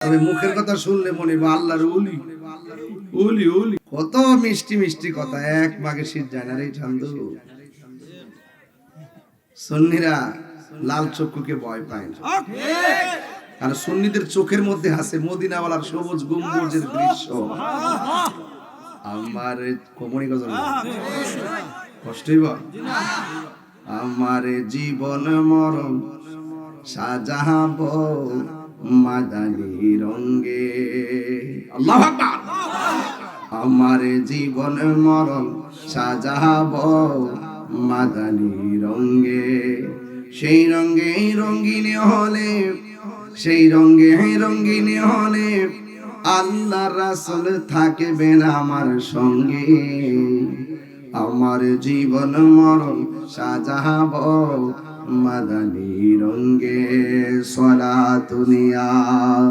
তবে মুখের কথা শুনলে মনে হবে আল্লাহর ওলি ওলি ওলি। কত মিষ্টি মিষ্টি কথা, এক মাগে শীত যায় না রে চান্দু। সুন্নিরা লাল চক্ষুকে ভয় পায় না, আর সুন্নিদের চোখের মধ্যে আছে মদিনাওয়ালার সবুজ গম্বুজের দৃশ্য। আমার কোমরি গজল কষ্টই বল, আমার জীবন মরণ সাজাবো মাদানী রঙে। আল্লাহু আকবার। আমার জীবন মরণ সাজাবো মাদানী রঙে, সেই রঙে রঙিন হলে, সেই রঙে রঙিন হলে আল্লাহ রাসূল থাকবেন আমার সঙ্গে। আমার জীবন মরণ সাজাবো মাদানী রঙে। সলাতুনিয়া